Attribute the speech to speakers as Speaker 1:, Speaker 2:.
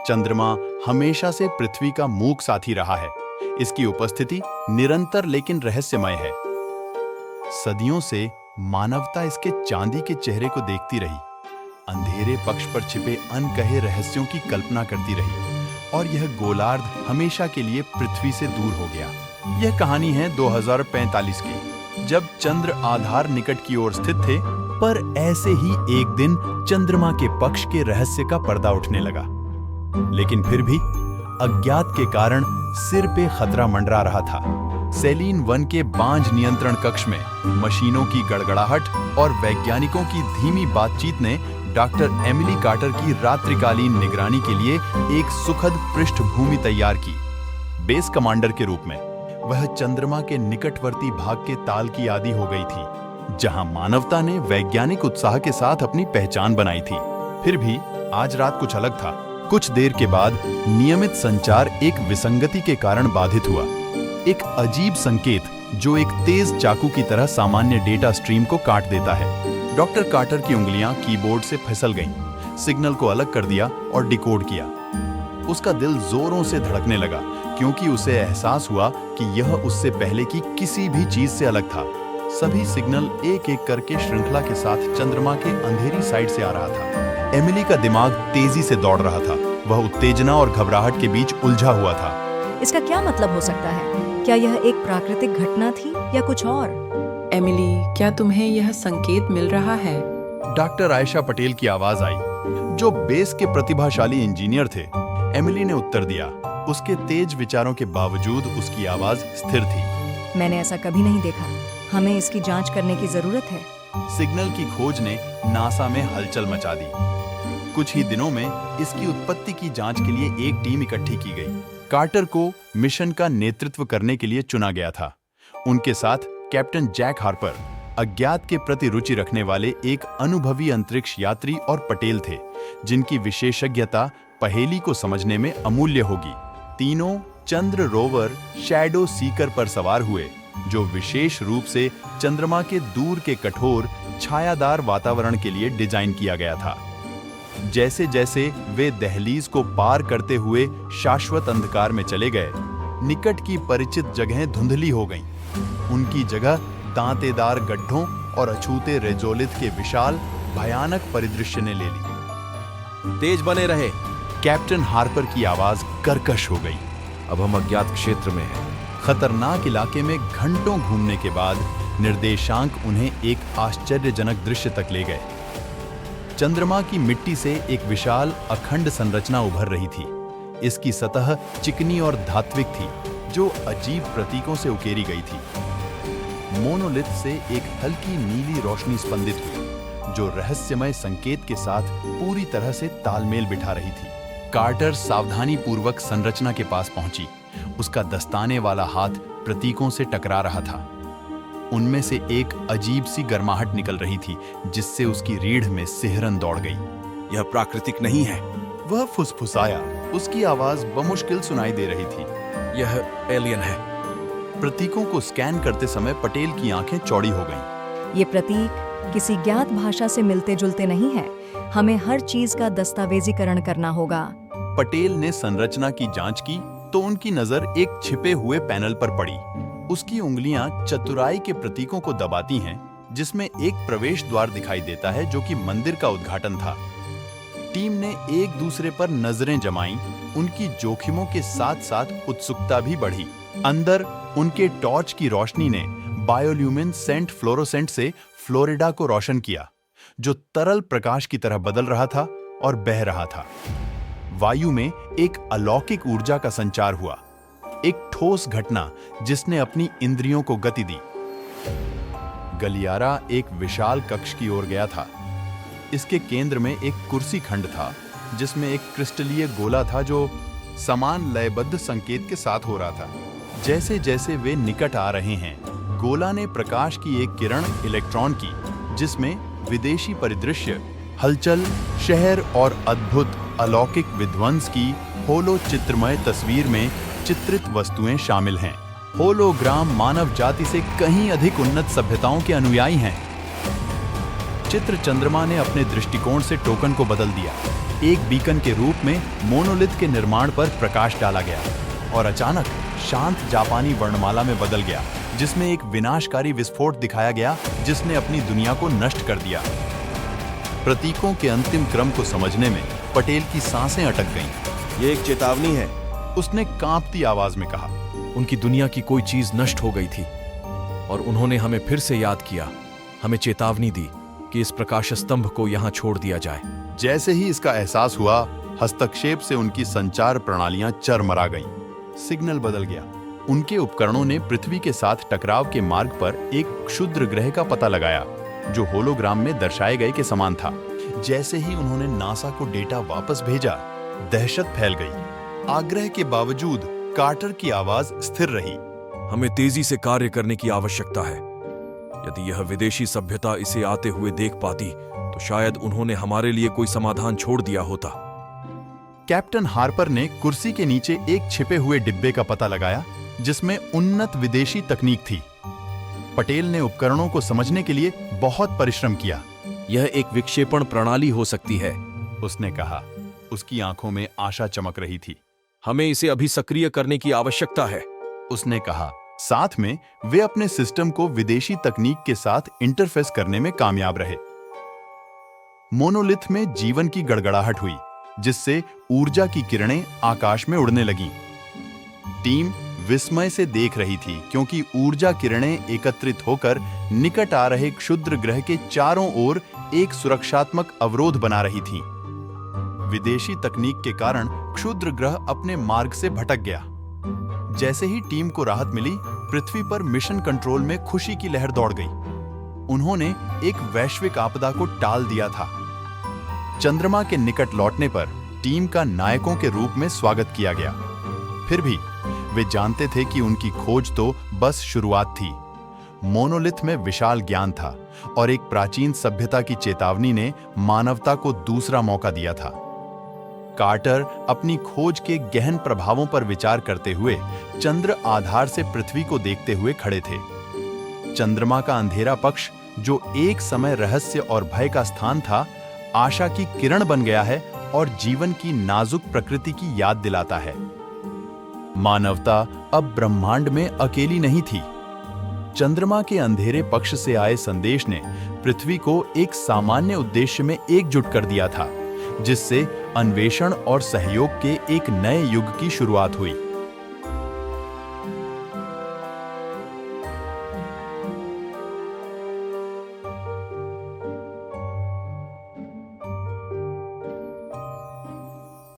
Speaker 1: चंद्रमा हमेशा से पृथ्वी का मूक साथी रहा है। इसकी उपस्थिति निरंतर लेकिन रहस्यमय है। सदियों से मानवता इसके चांदी के चेहरे को देखती रही, अंधेरे पक्ष पर छिपे अनकहे रहस्यों की कल्पना करती रही, और यह गोलार्ध हमेशा के लिए पृथ्वी से दूर हो गया। यह कहानी है 2045 की, जब चंद्र आधार निकट की ओर स्थित थे, पर ऐसे ही एक दिन चंद्रमा के पक्ष के रहस्य का पर्दा उठने लगा। लेकिन फिर भी अज्ञात के कारण सिर पे खतरा मंडरा रहा था। सेलिन 1 के बांझ नियंत्रण कक्ष में मशीनों की गड़गड़ाहट और वैज्ञानिकों की धीमी बातचीत ने डॉक्टर एमिली कार्टर की रात्रिकालीन निगरानी के लिए एक सुखद पृष्ठभूमि तैयार की। बेस कमांडर के रूप में वह चंद्रमा के निकटवर्ती भाग के ताल की आदी हो गई थी, जहां मानवता ने वैज्ञानिक उत्साह के साथ अपनी पहचान बनाई थी। फिर भी आज रात कुछ अलग था। कुछ देर के बाद नियमित संचार एक विसंगति के कारण बाधित हुआ। एक अजीब संकेत जो एक तेज चाकू की तरह सामान्य डेटा स्ट्रीम को काट देता है। डॉक्टर कार्टर की उंगलियां कीबोर्ड से फिसल गईं, सिग्नल को अलग कर दिया और डिकोड किया। उसका दिल जोरों से धड़कने लगा, क्योंकि उसे एहसास हुआ कि यह उससे पहले की किसी भी चीज से अलग था। सभी सिग्नल एक एक करके श्रृंखला के साथ चंद्रमा के अंधेरी साइड से आ रहा था। एमिली का दिमाग तेजी से दौड़ रहा था। वह उत्तेजना और घबराहट के बीच उलझा हुआ था।
Speaker 2: इसका क्या मतलब हो सकता है? क्या यह एक प्राकृतिक घटना थी या कुछ और?
Speaker 3: एमिली, क्या तुम्हें यह संकेत मिल रहा है?
Speaker 1: डॉक्टर आयशा पटेल की आवाज आई, जो बेस के प्रतिभाशाली इंजीनियर थे। एमिली ने उत्तर दिया। उसके तेज विचारों के बावजूद उसकी आवाज स्थिर थी।
Speaker 2: मैंने ऐसा कभी नहीं देखा। हमें इसकी जांच करने की जरूरत है।
Speaker 1: सिग्नल की खोज ने नासा में हलचल मचा दी। कुछ ही दिनों में इसकी उत्पत्ति की जांच के लिए एक टीम इकट्ठी की गई। कार्टर को मिशन का नेतृत्व करने के लिए चुना गया था। उनके साथ कैप्टन जैक हार्पर, अज्ञात के प्रति रुचि रखने वाले एक अनुभवी अंतरिक्ष यात्री, और पटेल थे, जिनकी विशेषज्ञता पहेली को समझने में अमूल्य होगी। तीनों चंद्र रोवर शैडो सीकर पर सवार हुए, जो विशेष रूप से चंद्रमा के दूर के कठोर छायादार वातावरण के लिए डिजाइन किया गया था। जैसे जैसे वे दहलीज को पार करते हुए शाश्वत अंधकार में चले गए, निकट की परिचित जगहें धुंधली हो गईं। उनकी जगह दांतेदार गड्ढों और अछूते रेजोलिथ के विशाल भयानक परिदृश्य ने ले ली।
Speaker 4: तेज बने रहे।
Speaker 1: कैप्टन हार्पर की आवाज कर्कश हो गई।
Speaker 4: अब हम अज्ञात क्षेत्र में हैं।
Speaker 1: खतरनाक इलाके में घंटों घूमने के बाद निर्देशांक उन्हें एक आश्चर्यजनक दृश्य तक ले गए। चंद्रमा की मिट्टी से एक विशाल अखंड संरचना उभर रही थी। इसकी सतह चिकनी और धात्विक थी, जो अजीब प्रतीकों से उकेरी गई थी। मोनोलिथ से एक हल्की नीली रोशनी स्पंदित हुई, जो रहस्यमय संकेत के साथ पूरी तरह से तालमेल बिठा रही थी। कार्टर सावधानी पूर्वक संरचना के पास पहुंची। उसका दस्ताने वाला हाथ प्रतीकों से टकरा रहा था। उनमें से एक अजीब सी गर्माहट निकल रही थी, जिससे उसकी रीढ़ में सिहरन दौड़ गई।
Speaker 4: यह प्राकृतिक नहीं है।
Speaker 1: वह फुसफुसाया। उसकी आवाज बमुश्किल सुनाई दे रही थी।
Speaker 4: यह एलियन है।
Speaker 1: प्रतीकों को स्कैन करते समय पटेल की आंखें चौड़ी हो गईं।
Speaker 2: ये प्रतीक किसी ज्ञात भाषा से मिलते जुलते नहीं है। हमें हर चीज का दस्तावेजीकरण करना होगा।
Speaker 1: पटेल ने संरचना की जांच की तो उनकी नजर एक छिपे हुए पैनल पर पड़ी। उसकी उंगलियां चतुराई के प्रतीकों को दबाती हैं, जिसमें एक प्रवेश द्वार दिखाई देता है, जो कि मंदिर का उद्घाटन था। टीम ने एक दूसरे पर नजरें जमाईं। उनकी जोखिमों के साथ साथ उत्सुकता भी बढ़ी। अंदर उनके टॉर्च की रोशनी ने बायोल्यूमिनेसेंट फ्लोरोसेंट से फ्लोरिडा को रोशन किया, जो तरल प्रकाश की तरह बदल रहा था और बह रहा था। वायु में एक अलौकिक ऊर्जा का संचार हुआ, एक ठोस घटना जिसने अपनी इंद्रियों को गति दी। गलियारा एक विशाल कक्ष की ओर गया था। इसके केंद्र में एक कुर्सी खंड था, जिसमें एक क्रिस्टलीय गोला था, जो समान लयबद्ध संकेत के साथ हो रहा था। जैसे जैसे वे निकट आ रहे हैं, गोला ने प्रकाश की एक किरण इलेक्ट्रॉन की, जिसमें विदेशी परिदृश्य, हलचल, शहर और अद्भुत अलौकिक विध्वंस की होलो चित्रमय तस्वीर में चित्रित वस्तुएं शामिल हैं। होलोग्राम मानव जाति से कहीं अधिक उन्नत सभ्यताओं के अनुयायी हैं। चित्र चंद्रमा ने अपने दृष्टिकोण से टोकन को बदल दिया। एक बीकन के रूप में मोनोलिथ के निर्माण पर प्रकाश डाला गया और अचानक शांत जापानी वर्णमाला में बदल गया, जिसमें एक विनाशकारी विस्फोट दिखाया गया जिसने अपनी दुनिया को नष्ट कर दिया। प्रतीकों के अंतिम क्रम को समझने में पटेल की सांसें अटक गईं।
Speaker 4: ये एक चेतावनी है।
Speaker 1: उसने कांपती आवाज में कहा।
Speaker 4: उनकी दुनिया की कोई चीज नष्ट हो गई थी और उन्होंने हमें फिर से याद किया, हमें चेतावनी दी कि इस प्रकाश स्तंभ को यहाँ छोड़ दिया जाए।
Speaker 1: जैसे ही इसका एहसास हुआ, हस्तक्षेप से उनकी संचार प्रणालियां चरमरा गईं। सिग्नल बदल गया। उनके उपकरणों ने पृथ्वी के साथ टकराव के मार्ग पर एक क्षुद्र ग्रह का पता लगाया, जो होलोग्राम में दर्शाए गए के समान था। जैसे ही उन्होंने नासा को डेटा वापस भेजा, दहशत फैल गई। आग्रह के बावजूद कार्टर की आवाज स्थिर रही।
Speaker 4: हमें तेजी से कार्य करने की आवश्यकता है। यदि यह विदेशी सभ्यता इसे आते हुए देख पाती तो शायद उन्होंने हमारे लिए कोई समाधान छोड़ दिया होता।
Speaker 1: कैप्टन हार्पर ने कुर्सी के नीचे एक छिपे हुए डिब्बे का पता लगाया, जिसमें उन्नत विदेशी तकनीक थी। पटेल ने उपकरणों को समझने के लिए बहुत परिश्रम किया।
Speaker 4: यह एक विक्षेपण प्रणाली हो सकती है,
Speaker 1: उसने कहा। उसकी आंखों में आशा चमक रही थी।
Speaker 4: हमें इसे अभी सक्रिय करने की आवश्यकता है,
Speaker 1: उसने कहा। साथ में वे अपने सिस्टम को विदेशी तकनीक के साथ इंटरफेस करने में कामयाब रहे। मोनोलिथ में जीवन की गड़गड़ाहट हुई, जिससे ऊर्जा की किरणें आकाश में उड़ने लगीं। टीम विस्मय से देख रही थी, क्योंकि ऊर्जा किरणें एकत्रित होकर निकट आ रहे क्षुद्र ग्रह के चारों ओर एक सुरक्षात्मक अवरोध बना रही थीं। विदेशी तकनीक के कारण क्षुद्र ग्रह अपने मार्ग से भटक गया। जैसे ही टीम को राहत मिली, पृथ्वी पर मिशन कंट्रोल में खुशी की लहर दौड़ गई। उन्होंने एक वैश्विक आपदा को टाल दिया था। चंद्रमा के निकट लौटने पर टीम का नायकों के रूप में स्वागत किया गया। फिर भी वे जानते थे कि उनकी खोज तो बस शुरुआत थी। मोनोलिथ में विशाल ज्ञान था और एक प्राचीन सभ्यता की चेतावनी ने मानवता को दूसरा मौका दिया था। कार्टर अपनी खोज के गहन प्रभावों पर विचार करते हुए चंद्र आधार से पृथ्वी को देखते हुए खड़े थे। चंद्रमा का अंधेरा पक्ष, जो एक समय रहस्य और भय का स्थान था, आशा की किरण बन गया है और जीवन की नाजुक प्रकृति की याद दिलाता है। मानवता अब ब्रह्मांड में अकेली नहीं थी। चंद्रमा के अंधेरे पक्ष से आए संदेश ने पृथ्वी को एक सामान्य उद्देश्य में एकजुट कर दिया था, जिससे अन्वेषण और सहयोग के एक नए युग की शुरुआत हुई।